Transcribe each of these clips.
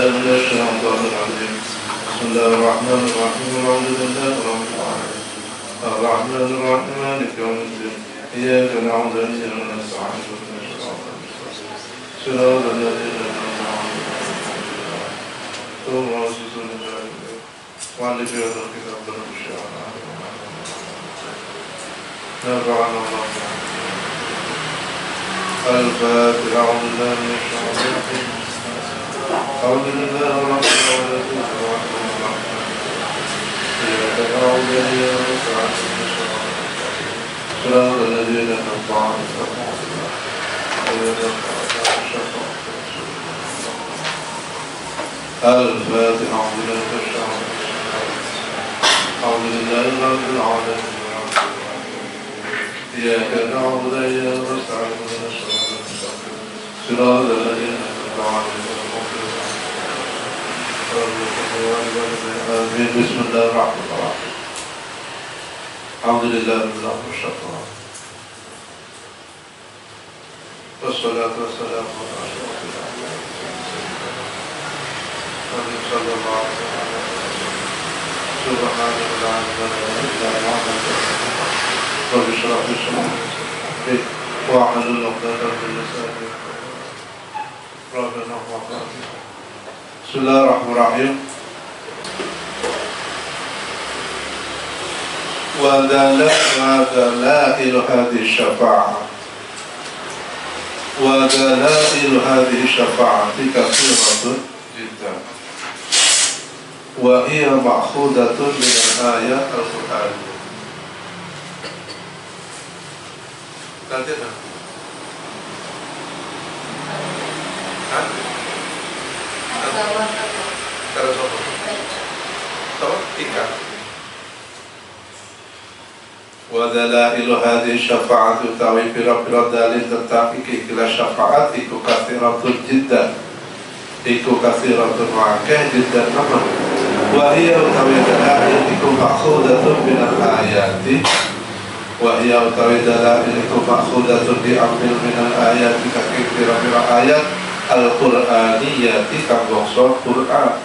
بالله من الشيطان الرجيم بسم الله الرحمن الرحيم الحمد لله رب العالمين الرحمن الرحيم مالك يوم الدين إياك نعبد وإياك نستعين اهدنا صراط الذين أنعمت عليهم ثم رسول الله وعلى بيض الكتاب لهم الشيعة نفعنا الله الفاتحة أعوذ بالله من الشيطان الرجيم أعوذ بالله رب العالمين الرحمن الرحيم إياك نعبد وإياك نستعين صراط الذين أنعمت عليهم الفاتحة أعوذ بالله من الشيطان أعوذ بالله رب العالمين إياك نعبد وإياك نستعين صراط الذين أنعمت عليهم آمين. بسم الله الرحمن الرحيم الحمد لله رب العالمين والصلاة والسلام على أشرف الأنبياء صلى الله عليه وسلم سبحانك لا علم لنا إلا ما علمتنا رب اشرح لي صدري واحلل عقدة من لساني ربنا وفقنا. بسم الله الرحمن الرحيم. ودلائل هذه الشفاعة كثيرة جدا وهي مأخوذة من الآيات القرآنية. ودلائل هذه الشفاعة utawi pira-pira dalil tentang ikilah syafaat iku katsiratun jiddan iku katsiratun akeh jiddan nama wa hiya utawi dalail iku ma'khudatun minal ayati wa hiya utawi dalail iku ma'khudatun diambil minal ayati kaki pira-pira ayat al-Qur'aniyati kang bangsa Qur'an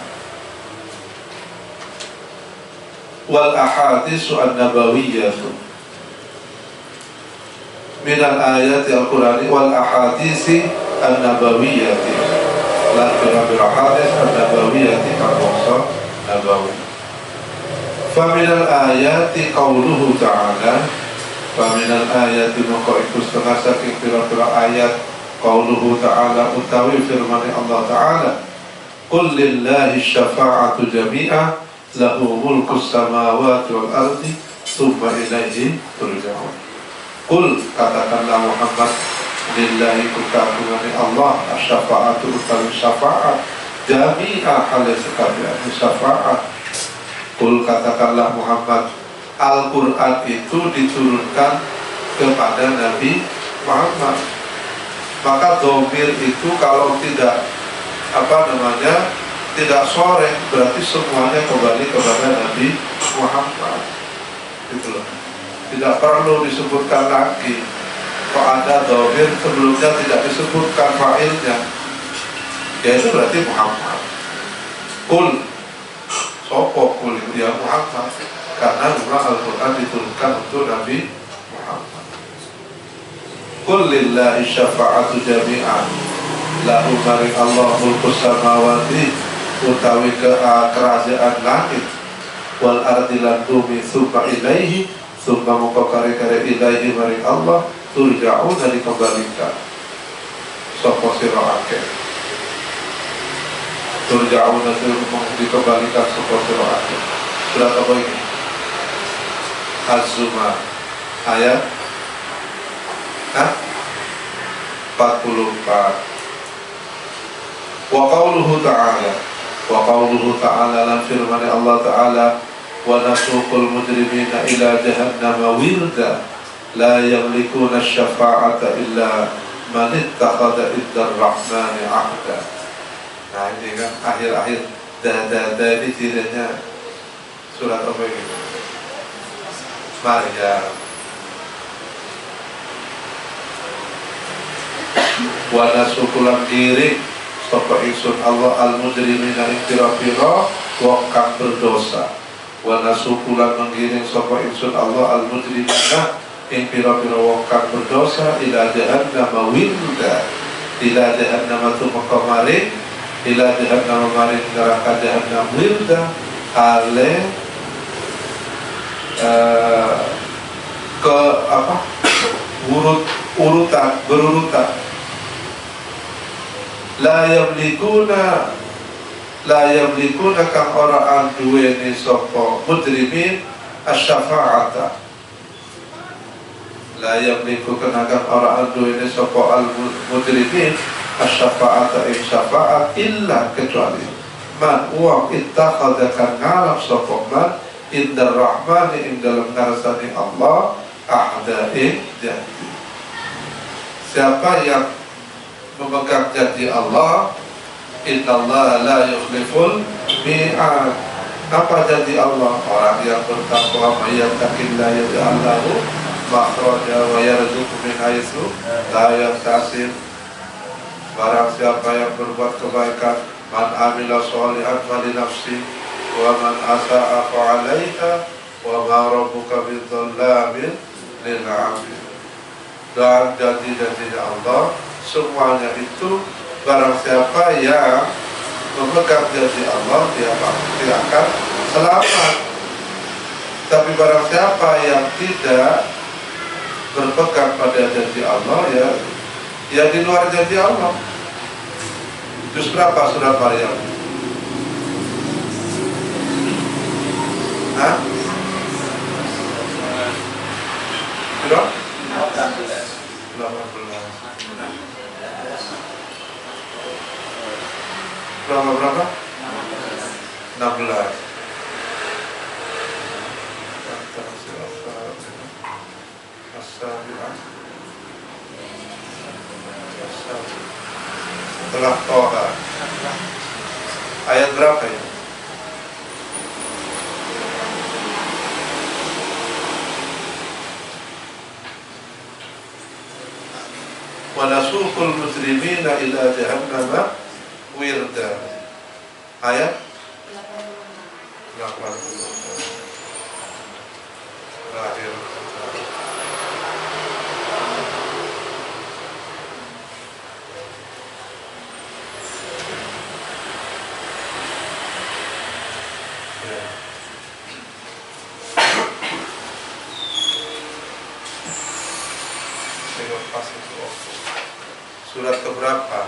wal ahaditsu an-nabawiyyah minal ayati al-Qur'ani wal ahaditsi an-nabawiyyati lan pira-pira hadis an-nabawiyyati kang bangsa nabawi. Fa minal ayati qauluhu ta'ala fa minal ayati maka iku setengah saking pira-pira ayat qauluhu ta'ala utawi firman Allah ta'ala qul lillahi syafa'atu jami'a lahu mulku samawati wal ardi tsumma ilaihi turja'un. Qul katakanlah Muhammad lillahi kekagungan Allah asyafa'atu utawi syafa'at jami'a halai sekalian syafa'at. Qul katakanlah Muhammad Al-Quran itu diturunkan kepada Nabi Muhammad, maka dhamir itu kalau tidak tidak sore berarti semuanya kembali kepada Nabi Muhammad. Gitu loh. Tidak perlu disebutkan lagi. Kok ada dhamir sebelumnya tidak disebutkan fa'ilnya, yaitu berarti Muhammad. Qul sopo qul ya Muhammad, karena memang Al-Quran diturunkan untuk Nabi Muhammad. Qul lillahi syafa'atu jami'an lahu maring Allah mulku samawati utawi kerajaan langit wal ardi lan bumi tsumma ilaihi summa muka kare-kare ilaihi maring Allah turja'una dikembalikan sapa sira akeh turja'una dikembalikan sapa sira akeh. Surat apa ini? Az-Zumar ayat 44. Wa qawluhu ta'ala lan firman Allah ta'ala wa nasuqul mujrimina ila jahannama wirda la yamlikuna syafa'ata illa man ittakhadha iddar rahmani ahda. Nah ini kan akhir-akhir ini cirinya surat apa ini? Maryam. Wa nasuqulan diri sapa ingsun Allah al-mujrimina ing pira-pira wong kang berdosa. Wa nasukulan menggiring sapa ingsun Allah al-mujrimina ing pira-pira wong kang berdosa ila jahannam wirda. Ila jahannam tumaqamaring ila jahannam maring neraka jahannam wirda ale ke apa berurutan la yamlikuna kang ora anduweni sapa mujrimin asy-syafa'ata la yamliku kang ora anduweni sapa al-mujrimin asy-syafa'ata ing syafa'at illa kecuali man wa ittakhadha kan ngalap sapa man indar rahmani ing dalam ngarsane Allah ahda'i janji. Siapa yang memegang janji Allah, innallaha la yukhliful mi'ad. Apa janji Allah? Orang yang bertakwa mayyattaqillaha yaj'al lahu makhraja wa yarzuqhu min haitsu la yahtasib. Barang siapa yang berbuat kebaikan, man amila sholihan fali nafsi wa man asa'a fa 'alaiha wa ma rabbuka bidzallamin lil 'abid. Dan janji-janjinya Allah semuanya itu barang siapa yang memegang janji Allah dia pasti akan selamat. Tapi barang siapa yang tidak berpegang pada janji Allah ya di luar janji Allah. Juz berapa surat Maryam? Hah? Berapa? 18. Berapa? 16. Setelah Toha ayat berapa ya? Wa nasuqul mujrimina ila jahannam wirda. Ayat 80. Terakhir. Surat keberapa?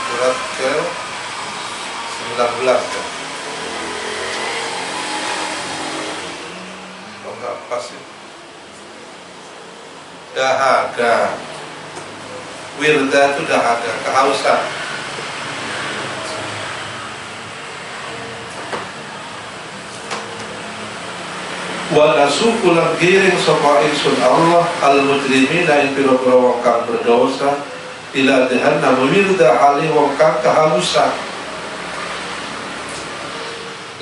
Surat ke 19 ya? Oh enggak pas ya? Dahaga. Wirda itu dahaga, kehausan. Wa nasukulan giring sapa ingsun Allah al-mujrimina ing pira-pira wong kang berdosa ila jahannam wirda hali wong kang kehausan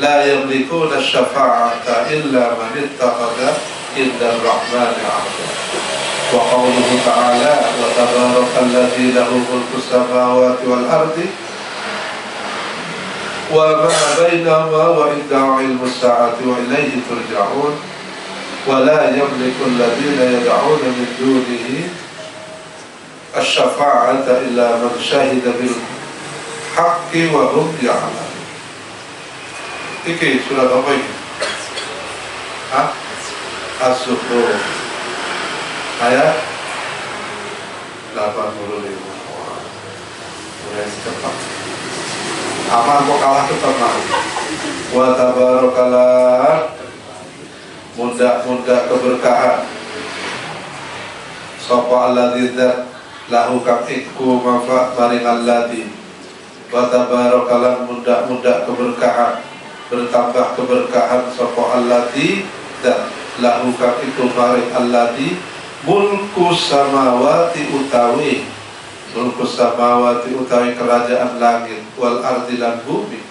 la yamlikuna syafa'ata illa man ittakhadha inda ar-rahmani 'ahda. Wa qawluhu ta'ala wa tabarakalladzi lahu mulku samawati wal ardi wa ma bainahuma wa indahu ilmu as-sa'ati wa ilayhi turja'un wa la yamliku alladhina yad'una min dunihi asy-syafa'ata illa man syahida bil haqqi wa hum ya'lamun. Iki surat apa ini? Hah? Az-Zukhruf ayat 85. Mulai cepat. Aman kok kalah tetap mau. Wa tabarakallah mudah keberkahan sapa alladzi lahu kang iku manfaat maring alladzi. Wa tabarakallah mudah keberkahan bertambah keberkahan sapa alladzi lahu kang iku maring alladzi mulku samawati utawi mulku samawati utawi kerajaan langit wal ardi lan bumi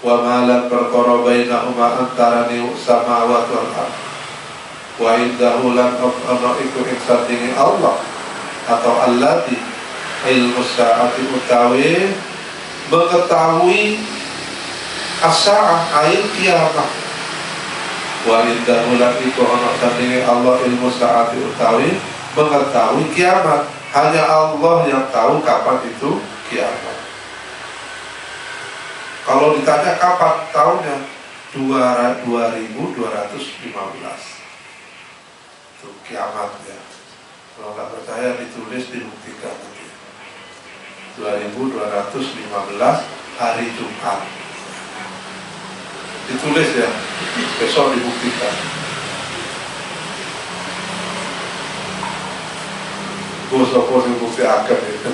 wa malan perkara bainahuma antarane samawati wal ard wa indahu lan ana iku ing sandinge Allah atau allati ilmu sa'ati utawi mengetahui as-sa'ah ail kiamat. Wa indahu lan iku ana sandinge Allah ilmu sa'ati utawi mengetahui kiamat. Hanya Allah yang tahu kapan itu kiamat. Kalau ditanya kapan tahunnya, 2215 itu kiamatnya. Kalau nggak percaya ditulis, dibuktikan. 2215 hari Jumat. Ditulis ya, besok dibuktikan. Bos-bos yang bukti akan itu.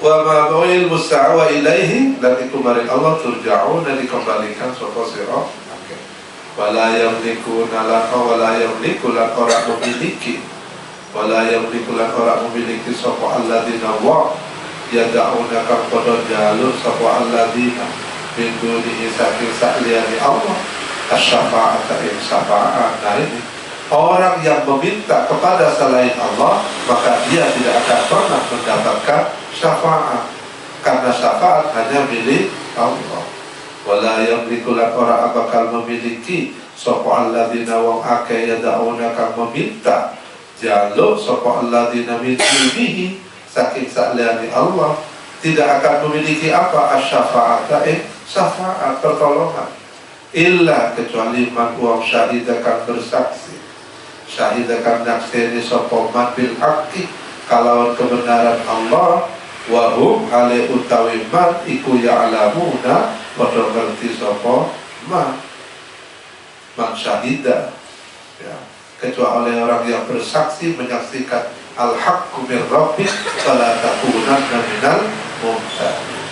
Wa ma ba'il musta'wa ilaihi, dan iku maring Allah turja'un, dan dikembalikan sapa sira akeh. Wala yamliku lan wala yamliku lan ora memiliki, wala yamliku lan ora memiliki sapa alladzina wa yad'una kang padha jalur sapa alladzina min dunihi saking sakliyane Allah asy-syafa'ata in syafa'at. Nah ini orang yang meminta kepada selain Allah, maka dia tidak akan pernah mendapatkan syafaat, karena syafaat hanya milik Allah. Wala yamliku lan ora bakal memiliki sapa alladzina wong akeh yad'una kang meminta jaluk sapa alladzina min dunihi saking saliyane Allah, tidak akan memiliki apa asy-syafa'ata syafaat pertolongan, illa kecuali man wong syahidakan bersaksi, syahidakan nakseni sapa man bil haqqi kalawan kebenaran Allah, wa hum hale utawi man iku ya'lamuna padha ngerti sapa man syahida ya, kecuali orang yang bersaksi menyaksikan al-haqqu min rabbik fala takunanna minal mumtarin.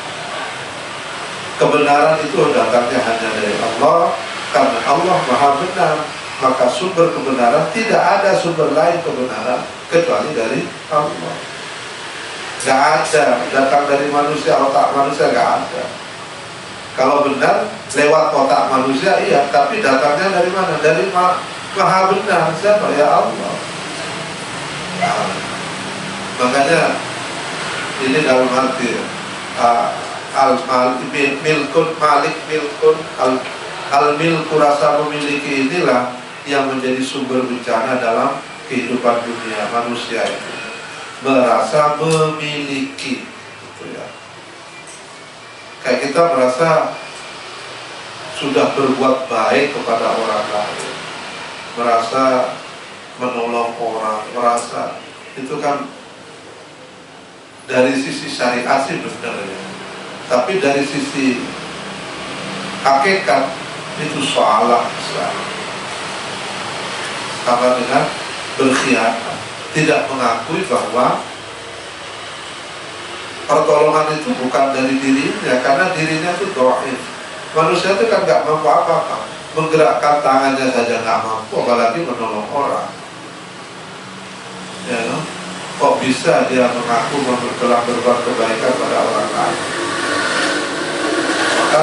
Kebenaran itu datangnya hanya dari Allah, karena Allah Maha benar, maka sumber kebenaran tidak ada sumber lain kebenaran kecuali dari Allah. Gak ada datang dari manusia, otak manusia gak ada. Kalau benar lewat otak manusia iya, tapi datangnya dari mana? Dari Maha benar. Siapa? Ya Allah. Nah, makanya ini dalam arti milkun malik milkun al-milku rasa memiliki, inilah yang menjadi sumber bencana dalam kehidupan dunia manusia itu, merasa memiliki gitu ya. Kayak kita merasa sudah berbuat baik kepada orang lain, merasa menolong orang, merasa itu kan dari sisi syariat sih benar ya. Tapi dari sisi hakikat itu salah besar. Sama dengan berkhianat, tidak mengakui bahwa pertolongan itu bukan dari dirinya, karena dirinya itu dhaif. Manusia itu kan nggak mampu apa-apa, menggerakkan tangannya saja nggak mampu, apalagi menolong orang. Ya, kok bisa dia mengaku telah berbuat kebaikan pada orang lain? Maka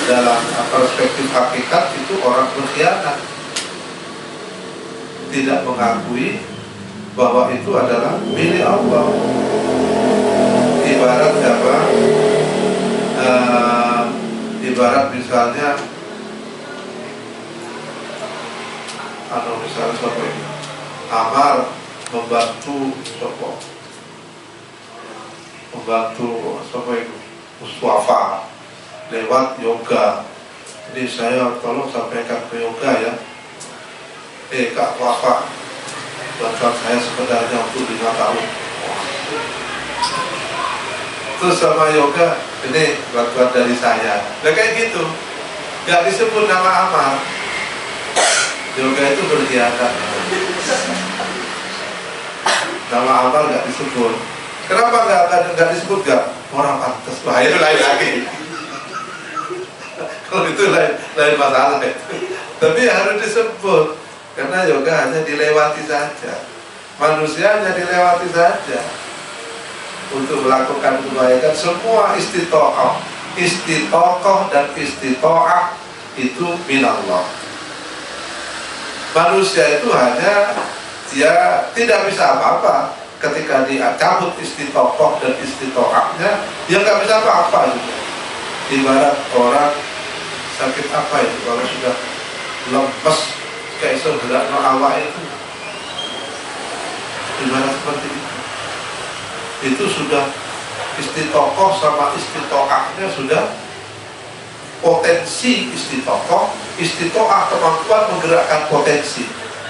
dalam perspektif hakikat itu orang berkhianat, tidak mengakui bahwa itu adalah milik Allah. Ibarat apa? Ibarat misalnya, misalnya siapa ini? Amar membantu siapa itu? Mustafa lewat yoga. Jadi saya tolong sampaikan ke yoga ya. Kak Wafa, bantuan saya sebenarnya untuk 5 tahun. Terus sama yoga, ini bantuan dari saya. Nah kayak gitu, gak disebut nama Amar. Yoga itu berkhianat. Nama Amar gak disebut. Kenapa gak disebut gak? Orang pantas. Wah itu lain lagi. Kalau itu lain masalah itu. Tapi harus disebut, karena yoga hanya dilewati saja, manusia hanya dilewati saja. Untuk melakukan kebaikan semua istitoah istitokoh dan istitoah itu minallah. Manusia itu hanya dia tidak bisa apa-apa ketika dia cabut istitokoh dan istitoahnya, dia nggak bisa apa-apa juga. Ibarat orang sakit apa itu kalau sudah lemes kayak gerak no awak itu, ibarat seperti itu sudah istitokoh sama istitoahnya sudah potensi istitoah kemampuan menggerakkan potensi,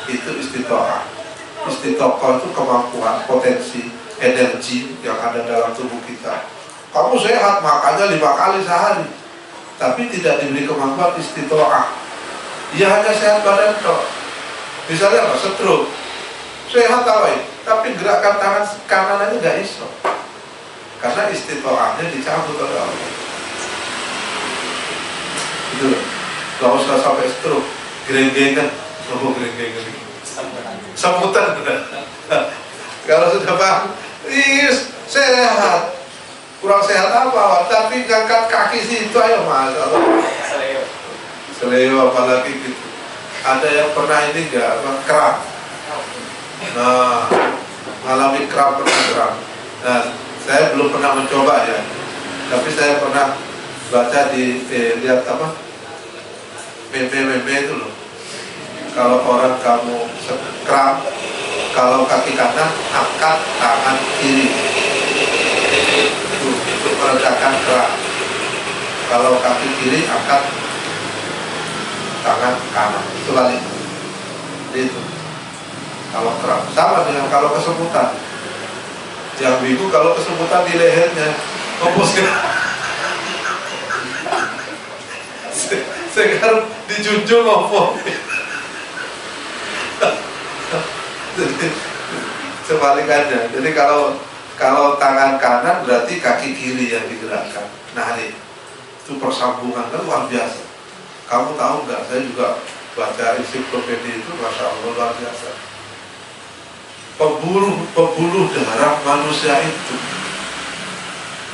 itu istitoah. Istitoah itu kemampuan potensi energi yang ada dalam tubuh kita. Kamu sehat makannya 5 kali sehari, tapi tidak diberi kemampuan istitoah. Ya hanya sehat badan toh. Misalnya apa? Stroke, sehat awal, tapi gerakan tangan kanan aja nggak iso, karena istitoahnya dicabut oleh Allah. Itu gak usah sampai stroke, gerenggengan, gerenggengan, semutan. Kalau sudah paham, sehat, kurang sehat apa? Tapi ngangkat kaki situ ayo mas, seleo apalagi gitu. Ada yang pernah ini enggak kram? Nah, mengalami kram, pernah kram. Nah, saya belum pernah mencoba ya, tapi saya pernah baca di lihat apa meme itu loh. Kalau orang kamu kram, kalau kaki kanan angkat tangan kiri, itu untuk meredakan kram. Kalau kaki kiri angkat tangan kanan, sebalik itu. Kalau kram sama dengan kalau kesemutan. Yang bingung kalau kesemutan di lehernya, sekarang dijunjung ngomong. Jadi sebalikannya. Jadi kalau tangan kanan berarti kaki kiri yang digerakkan. Nah ini itu persambungan kan luar biasa. Kamu tahu nggak? Saya juga baca ensiklopedia itu, masya Allah luar biasa. Pembuluh darah manusia itu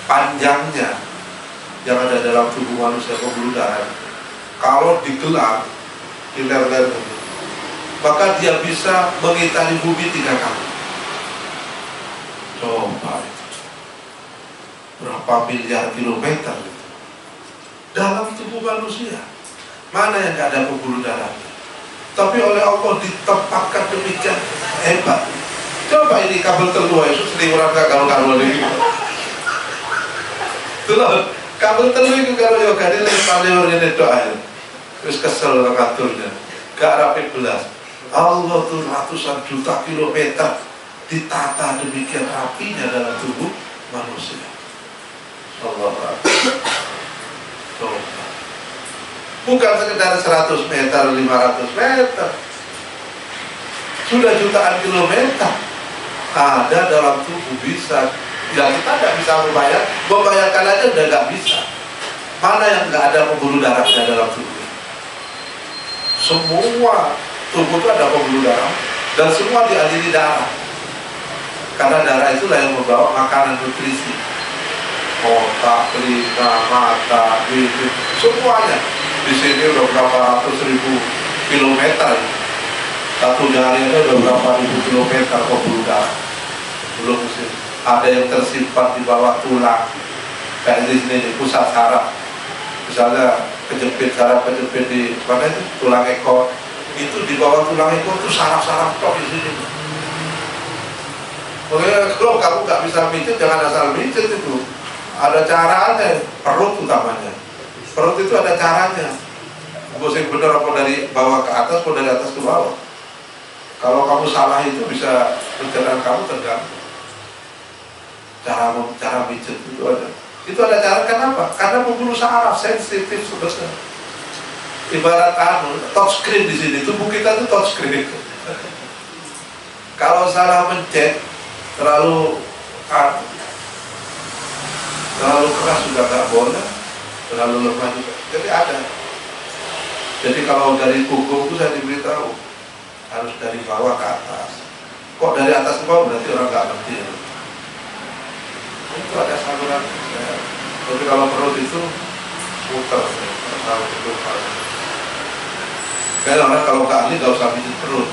panjangnya yang ada dalam tubuh manusia, pembuluh darah kalau digelar di ler-ler maka dia bisa mengitari bumi 3 kali. Coba berapa miliar kilometer itu dalam tubuh manusia. Mana yang tidak ada pembuluh darah? Tapi oleh Allah ditempatkan demikian hebat. Coba ini kabel terluar itu seliuran gak kalau ini. Itulah kabel terluar itu kalau yoga ini lewat ini doa. Terus kesel ngaturnya, gak rapi belas. Allah tuh ratusan juta kilometer ditata demikian rapinya dalam tubuh manusia. Allah bukan sekedar 100 meter, 500 meter, sudah jutaan kilometer ada dalam tubuh bisa. Ya kita tidak bisa membayangkan aja udah nggak bisa. Mana yang nggak ada pembuluh darahnya dalam tubuh? Semua tubuh itu ada pembuluh darah dan semua dialiri darah, karena darah itulah yang membawa makanan nutrisi. Otak, telinga, mata, bibir, semuanya. Di sini udah berapa ratus ribu kilometer, satu jari aja udah berapa ribu kilometer pembuluh darah. Belum sih, ada yang tersimpan di bawah tulang, kayak di sini di pusat saraf. Misalnya kejepit saraf, kejepit di mana itu tulang ekor, itu di bawah tulang ekor itu saraf-saraf tok di sini. Makanya kalau kamu nggak bisa mijit, jangan asal mijit itu. Ada caranya, perut utamanya. Perut itu ada caranya. Gosip bener apa dari bawah ke atas, atau dari atas ke bawah. Kalau kamu salah itu bisa perjalanan kamu terganggu. Cara mijit itu ada. Itu ada cara, kenapa? Karena pembuluh saraf sensitif sebesar. Ibarat touchscreen di sini, tubuh kita itu touchscreen. Kalau salah mencet, terlalu keras juga nggak boleh, terlalu lemah juga. Jadi ada. Jadi kalau dari punggung itu saya diberitahu harus dari bawah ke atas. Kok dari atas ke bawah berarti orang nggak ngerti ya. Itu ada saluran. Tapi kalau perut itu muter, tahu itu apa. Kayak orang kalau nggak ahli nggak usah pijit perut.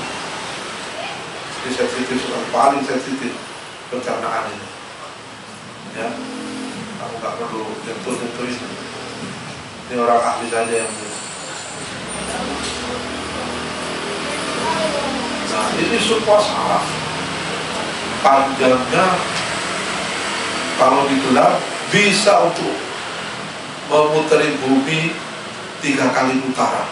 Ini sensitif, paling sensitif pencernaan ini. Ya, kamu nggak perlu nyentuh itu. Ini orang ahli saja yang punya. Nah, ini sebuah saraf panjangnya kalau digelar bisa untuk memutari bumi 3 kali putaran.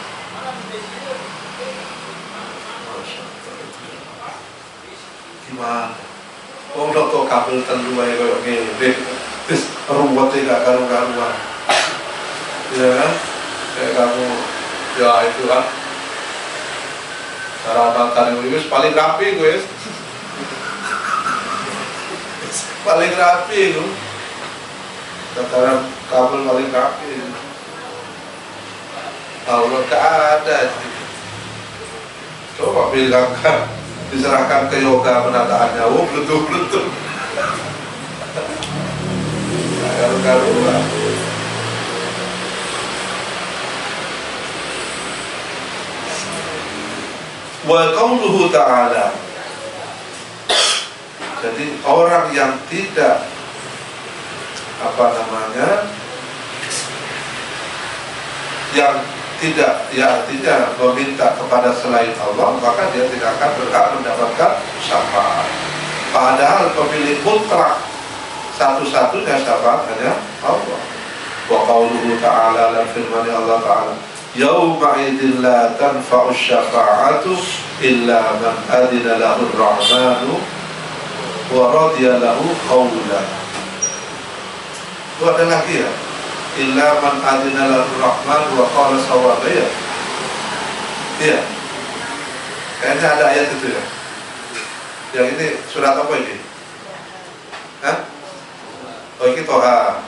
Gimana? Oh, udah kok kabel telu aja kayak gini, terus ruwetnya gak karu-karuan, ya kan? Kayak kamu, ya itu kan cara makan itu paling rapi gue, paling rapi itu, tataran kabel paling rapi. Allah gak ada. Coba bilang kan, diserahkan ke yoga penataannya, oh betul-betul. Karu-karuan. Wa qauluhu ta'ala. Jadi orang yang tidak yang tidak, ya artinya meminta kepada selain Allah, maka dia tidak akan berhak mendapatkan syafaat. Padahal pemilik mutlak satu-satunya syafaat hanya Allah. Wa qauluhu ta'ala, dan firman Allah Ta'ala, yauma idzin la tanfa'u syafa'atu illa man adina lahu ar-rahmanu wa radiya lahu qawla. Itu ada lagi ya, illa man adina lahu rahman wa qala sawaba, ya? Iya. Kayaknya ada ayat itu ya. Yang ini surat apa ini? Hah? Oh, ini Toha.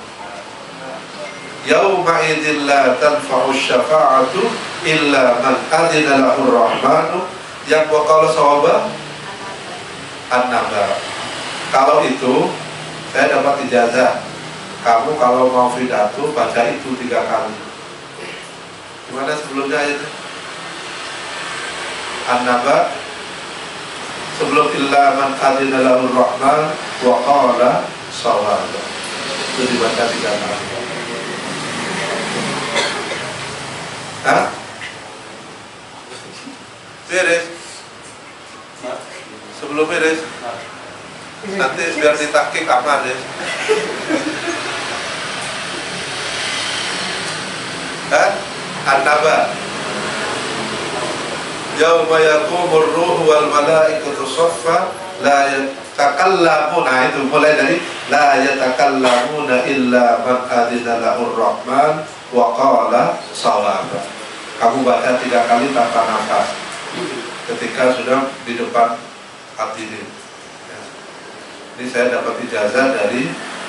Yauma idzin la tanfa'u syafa'atu illa man adina lahu rahmanu, yang wa qala sawaba An-Naba. Kalau itu saya dapat ijazah. Kamu kalau mau pidato baca itu 3 kali. Gimana sebelumnya itu? An-Naba sebelum illa man adina lahu rahman wa qala sawaba. Itu dibaca 3 kali. Hah? Beres? Sebelum beres? Nanti biar ditahqiq aman ya. Kan? An-Naba. Yauma yaqumur ruhu wal malaikatu shaffa la yatakallamuna, itu mulai dari la yatakallamuna illa man adina lahur rahman wa qala sawaba. Kamu baca 3 kali tanpa nafas ketika sudah di depan hadirin. Ini saya dapat ijazah dari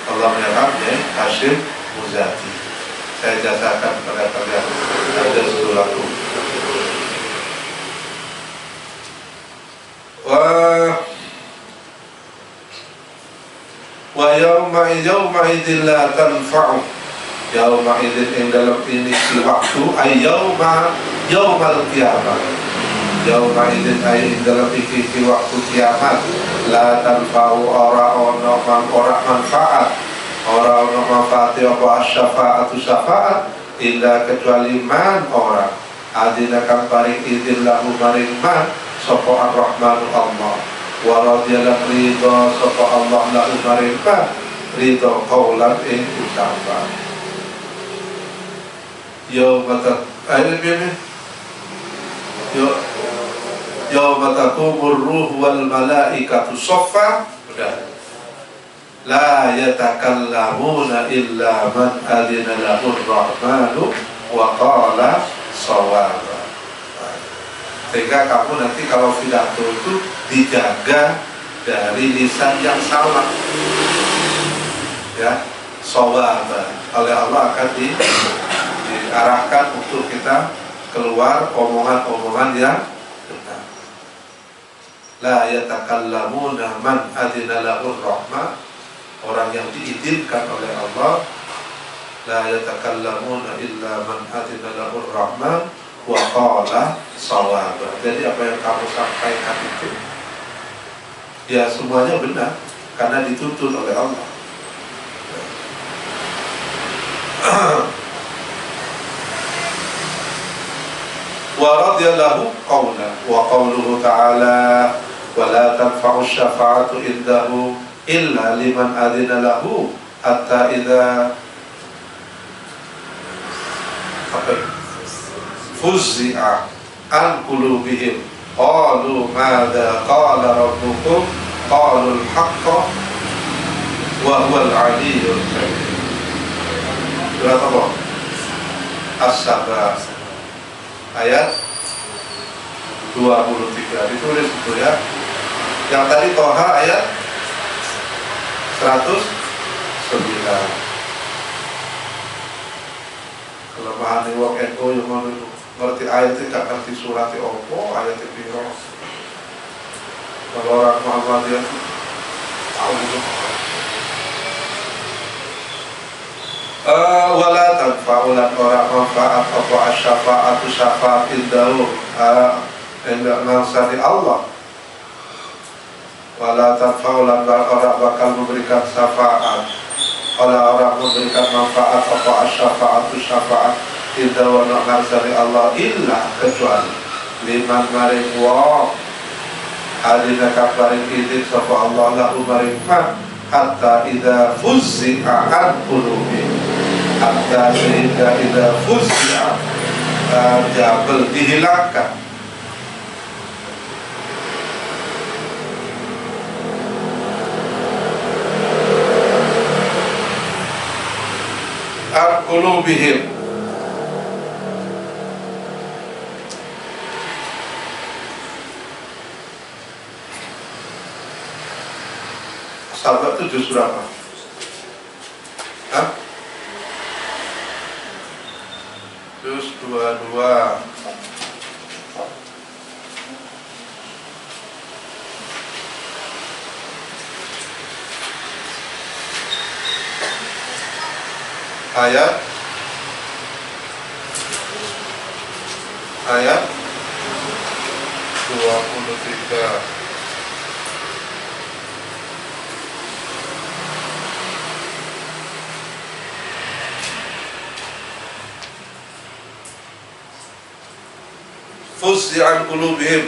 Allah Merahnya Hashim Muzati. Saya jazakan kepada kalian ada sudulaku. Wa yawma idzin la tanfa'u, yauma idzin yang dalam ini waktu ay yaumal qiyamah. Yauma idzin ay dalam iki waktu kiamat, la tanfa'u ora manfaat, ora ono manfaat apa syafaatu syafaat illa kecuali man orang adina kang paring izin lahu maring man sapa ar-rahmanu Allah wa radiyallahu ridha sapa Allah lahu maring man ridha qaulan ing ucapan. Yauma taqumur ruh wal malaikatu shaffa, udah. La yatakallamuna illa man adina lahur rahmanu wa qala sawaba. Sehingga kamu nanti kalau pidato itu dijaga dari lisan yang salah, ya, sawaba. Oleh Allah akan diarahkan untuk kita keluar omongan-omongan yang benar. La yatakallamuna man adina lahur rahman, orang yang diizinkan oleh Allah la yatakallamuna illa man adina lahu rahman wa qala shawaba. Jadi apa yang kamu sampaikan itu ya semuanya benar karena dituntut oleh Allah. Wa radiyallahu qawla wa qawluhu ta'ala wa la tanfa'u syafa'atu indahu illa liman adina lahu hatta idza fuzzi'a an qulubihim qalu madza qala rabbukum qalu al-haqqa wa huwa al-'aliyyul kabir. Surat apa? As-Sabah ayat 23 ditulis itu ya. Yang tadi Toha ayat 109. Kelemahan wong NU yang ngerti ayat itu gak ngerti surat opo ayat itu. Kalau orang Muhammadiyah tahu itu. Wala tanfa'ulan orang manfaat apa asyafaatu syafaat indahu enggak nangsani Allah. Wala tanfa'ulan orang bakal memberikan syafaat orang memberikan manfaat apa asyafaatu syafaat indahu nangsani Allah illa kecuali liman maring wong adina kabarin idin sapa Allah lahu maring man hatta idza fuzzi'a an qulubi hatta sehingga idza fuzzi'a jabal dihilangkan an qulubihim Sahabat itu juz berapa? Hah? Juz 22. Ayat 23. Fuzzi'an qulubihim.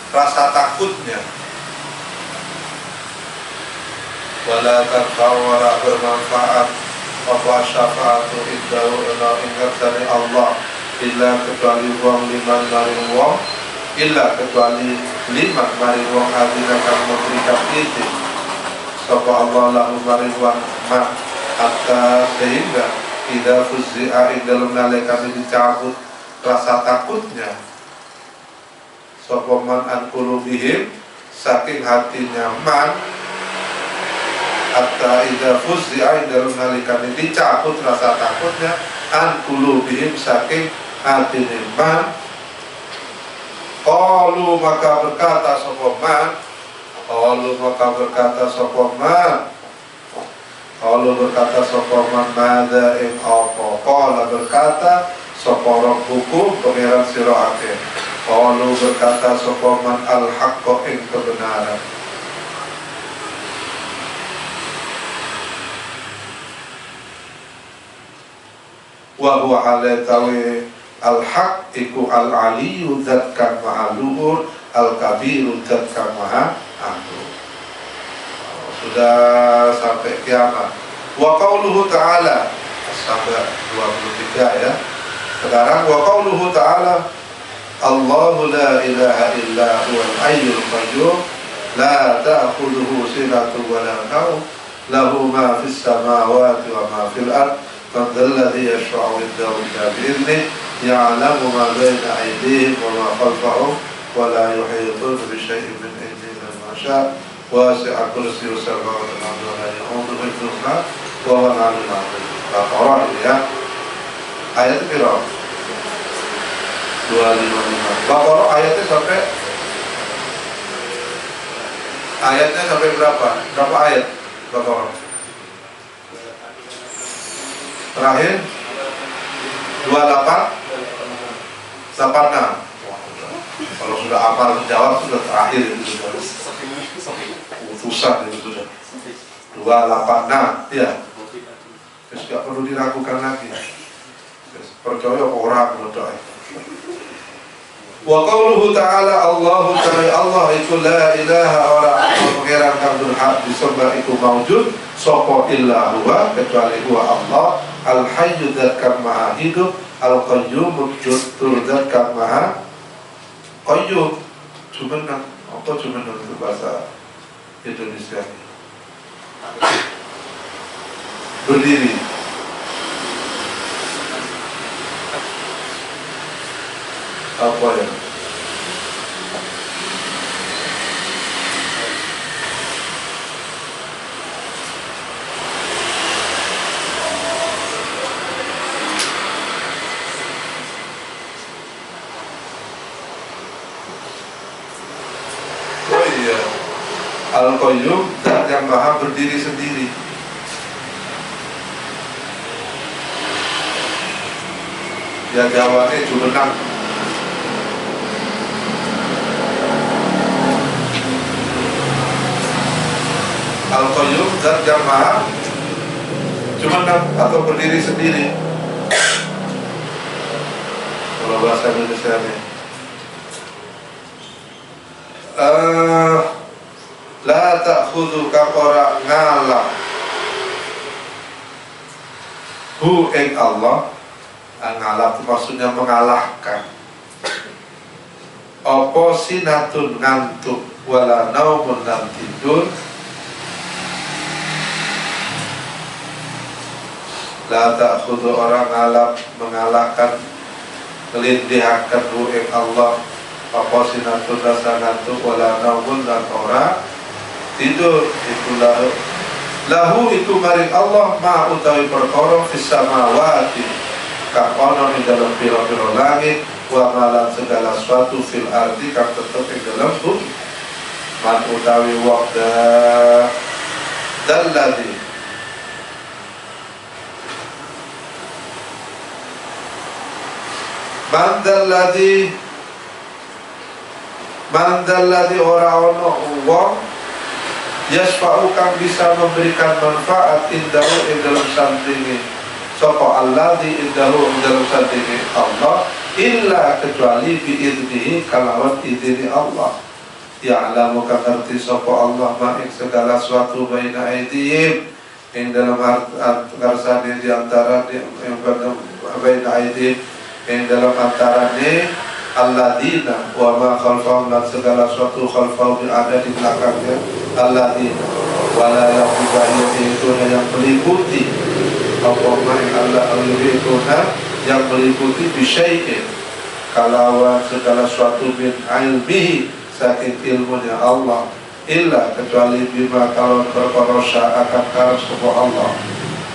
Rasa takutnya. Wala tanfa'u wala bermanfaat apa syafa'atu indahu ingat dari Allah illa kecuali wong liman maring wong illa kecuali liman maring wong adina kang memberikan izin sapa Allah lahu maring wong ma hatta sehingga idza fuzzi'a indalum nalekane dicabut rasa takutnya sapa man an qulubihim saking hatinya man hatta idza fuzzi'a indalum nalikane dicabut rasa takutnya an qulubihim saking hatinya man qalu maka berkata sapa man madza in apa qala berkata sapa rabbukum pangeran sira akeh qalu berkata sapa man al-haqqa ing kebenaran wa huwa halatawi al-haq iku al-aliyyu dzat kang maha luhur al-kabiru dzat kang maha agung. Sudah sampai kiamat. Wa qauluhu ta'ala sampai 23 ya. Sekarang wa qauluhu ta'ala Allahu la ilaha illa huwal hayyul qayyum la ta'khudhuhu sinatun wa la nawm lahu ma fis samawati wa ma fil ard man dhal ladzi yashfa'u 'indahu illa bi'idhnihi ya'lamu ma bayna aydihim wa ma khalfahum wa la yuhituna bi shay'in min ilmihi illa ma sha'a wasi'a kursiyyuhu samawati wal ardi wa la ya'uduhu hifdhuhuma wa huwa al-'aliyyul 'azim. Baqarah ya. Ayat berapa? 255. Baqarah ayatnya sampai berapa? Berapa ayat Baqarah? Terakhir 2886. Kalau sudah hafal jawab sudah terakhir itu sudah. Utusan itu sudah. 286 ya. Terus gak perlu diragukan lagi. Percaya orang berdoa. Wa qauluhu ta'ala Allahu ta'ala Allah iku la ilaha ora pangeran kang berhak disembah iku maujud sapa illa huwa kecuali huwa Allah al hayyu dzat kang maha hidup al qayyum tur dzat kang maha qayyum. Cuman apa cuman itu bahasa Indonesia? Berdiri. Apa ya? Oh iya, Al-Qayyum zat yang maha berdiri sendiri. Ya jawabnya jumenang. Al-Qayyum zat yang maha jumenang atau berdiri sendiri. Kalau bahasa Indonesia ini la ta'khudhu kaqara ngalah hu ing Allah. Ngalah itu maksudnya mengalahkan. Apa sinatun ngantuk wala naumun lan tidur. La ta'khudhu orang ngalap mengalahkan ngelindihakan hu ing Allah. Apa sinatun rasa ngantuk wala naumun lan ora tidur. Itulah lahu iku maring Allah ma utawi perkara fis samawati kang ana ing dalam pira-pira langit wa malan segala sesuatu fil ardi kang tetep ing dalam bumi. Man utawi waqda dalladhi mandalladhi ora ono wong yasfa'u kang bisa memberikan manfaat indahu ing dalam sandingi sapa alladzi indahu ing dalam sandingi Allah illa kecuali biidnihi kalawan idzni Allah. Ya'lamu kang ngerti sapa Allah ma ing segala sesuatu baina aidihim ing dalam ngarsane di antara yang baina aidihim ing dalam antarane alladzina wa ma khalfahum dan segala sesuatu khalfahum yang ada di belakangnya alladzina wala yaqba'u itu yang meliputi apa yang Allah al-yuhituna yang meliputi bisyai'in kalawan segala sesuatu min ilmihi saking ilmunya Allah illa kecuali bima kalau perkara akan karep sapa Allah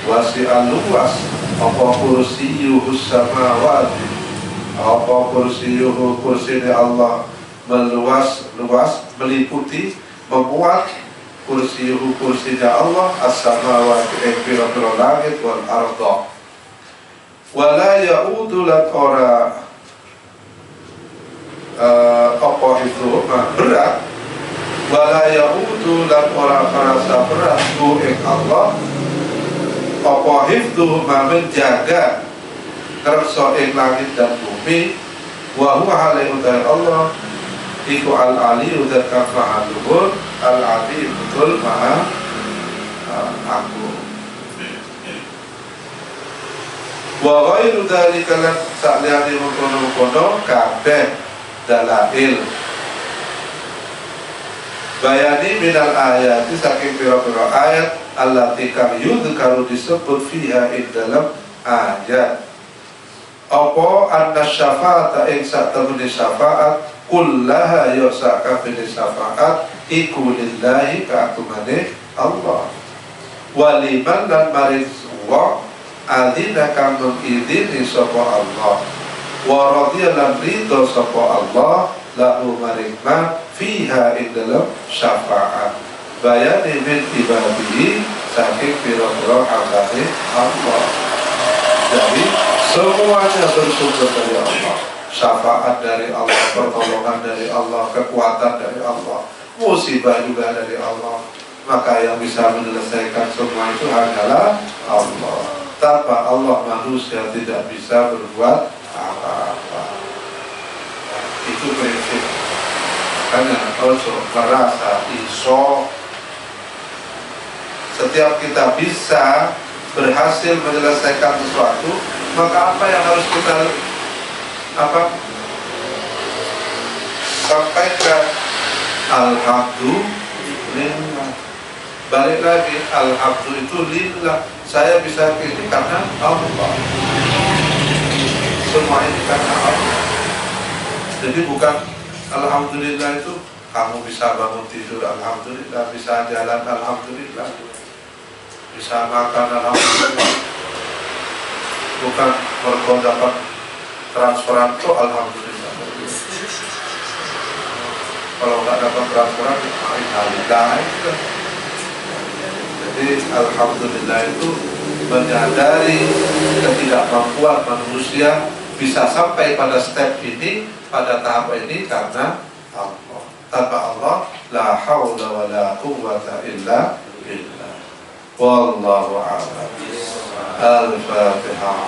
wasi'al luas apa kursiyuhus samawati apa kursiyuhu kursinya Allah meluas meliputi memuat kursiyuhu kursinya Allah as-samawati ing pira-pira langit wal arda wala ya'udu lan ora apa itu berat wala ya'udu lan ora merasa berat hu ing Allah apa hifdhu menjaga kersa ing langit dan bumi wa huwa alaihi Allah iku al-ali udah kafa al-luhur al-adi betul maha aku wa ghairu dhalika lan sa'liani mengkono-kono kabeh dalail bayani minal ayat saking pira-pira ayat allati kang yudhkaru disebut fiha ing dalam ayat apa anna syafa'ata ing satemene syafaat kullaha ya sakabeh syafaat iku lillahi kaatumane Allah waliman lan maring wa adina kang mengidini sapa Allah wa radhiya lan ridho sapa Allah lahu maring ma fiha ing dalam syafaat bayani min ibadihi saking pira-pira hambane Allah. Jadi semuanya bersumber dari Allah. Syafaat dari Allah, pertolongan dari Allah, kekuatan dari Allah, musibah juga dari Allah. Maka yang bisa menyelesaikan semua itu hanyalah Allah. Tanpa Allah manusia tidak bisa berbuat apa-apa. Itu prinsip. Karena ojo merasa iso. Setiap kita bisa berhasil menyelesaikan sesuatu, maka apa yang harus kita sampaikan? Alhamdulillah. Balik lagi, alhamdulillah itu lillah. Saya bisa ini karena Allah. Semua ini karena Allah. Jadi bukan alhamdulillah itu kamu bisa bangun tidur, alhamdulillah, bisa jalan, alhamdulillah, bisa makan, alhamdulillah. Bukan mergo dapat transferan itu alhamdulillah. Kalau nggak dapat transferan, alhamdulillah. Jadi alhamdulillah itu menyadari ketidakmampuan manusia bisa sampai pada step ini, pada tahap ini karena Allah. Tanpa Allah, la haula wa la quwwata illa billah. Wallahu a'lam. Al-Fatihah.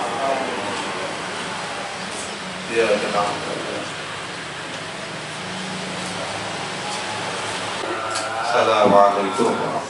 Ya, tenang. Assalamualaikum.